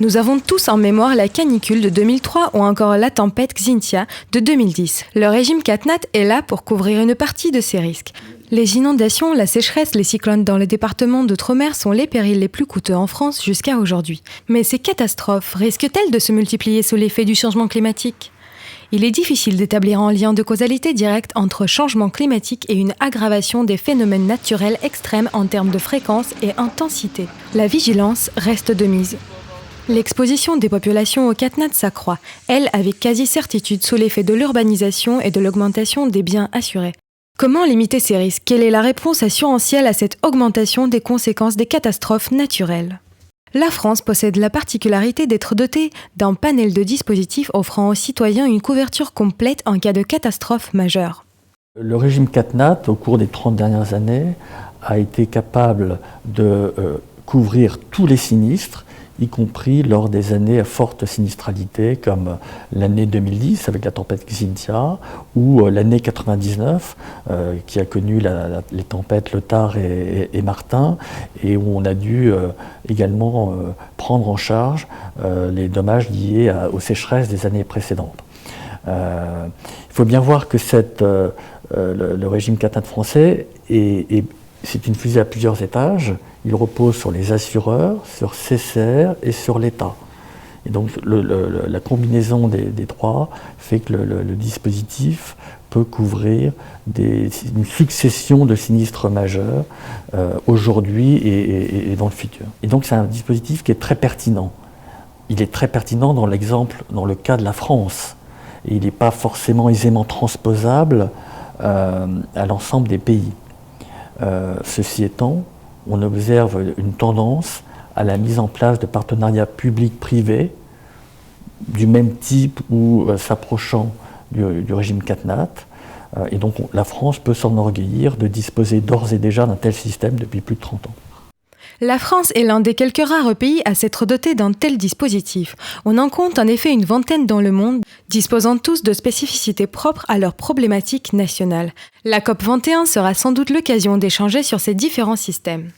Nous avons tous en mémoire la canicule de 2003 ou encore la tempête Xynthia de 2010. Le régime CatNat est là pour couvrir une partie de ces risques. Les inondations, la sécheresse, les cyclones dans les départements d'outre-mer sont les périls les plus coûteux en France jusqu'à aujourd'hui. Mais ces catastrophes risquent-elles de se multiplier sous l'effet du changement climatique ? Il est difficile d'établir un lien de causalité directe entre changement climatique et une aggravation des phénomènes naturels extrêmes en termes de fréquence et intensité. La vigilance reste de mise. L'exposition des populations au CatNat s'accroît, elle avec quasi-certitude sous l'effet de l'urbanisation et de l'augmentation des biens assurés. Comment limiter ces risques ? Quelle est la réponse assurantielle à cette augmentation des conséquences des catastrophes naturelles ? La France possède la particularité d'être dotée d'un panel de dispositifs offrant aux citoyens une couverture complète en cas de catastrophe majeure. Le régime CatNat, au cours des 30 dernières années, a été capable de couvrir tous les sinistres, y compris lors des années à forte sinistralité, comme l'année 2010 avec la tempête Xynthia, ou l'année 99 qui a connu les tempêtes Lothar et Martin, et où on a dû également prendre en charge les dommages liés aux sécheresses des années précédentes. Il faut bien voir que le régime CatNat français c'est une fusée à plusieurs étages. Il repose sur les assureurs, sur CCR et sur l'État. Et donc la combinaison des trois fait que le dispositif peut couvrir une succession de sinistres majeurs aujourd'hui et dans le futur. Et donc c'est un dispositif qui est très pertinent. Il est très pertinent dans le cas de la France. Et il n'est pas forcément aisément transposable à l'ensemble des pays. Ceci étant, on observe une tendance à la mise en place de partenariats publics-privés du même type ou s'approchant du régime CatNat. Et donc la France peut s'enorgueillir de disposer d'ores et déjà d'un tel système depuis plus de 30 ans. La France est l'un des quelques rares pays à s'être doté d'un tel dispositif. On en compte en effet une vingtaine dans le monde, disposant tous de spécificités propres à leurs problématiques nationales. La COP21 sera sans doute l'occasion d'échanger sur ces différents systèmes.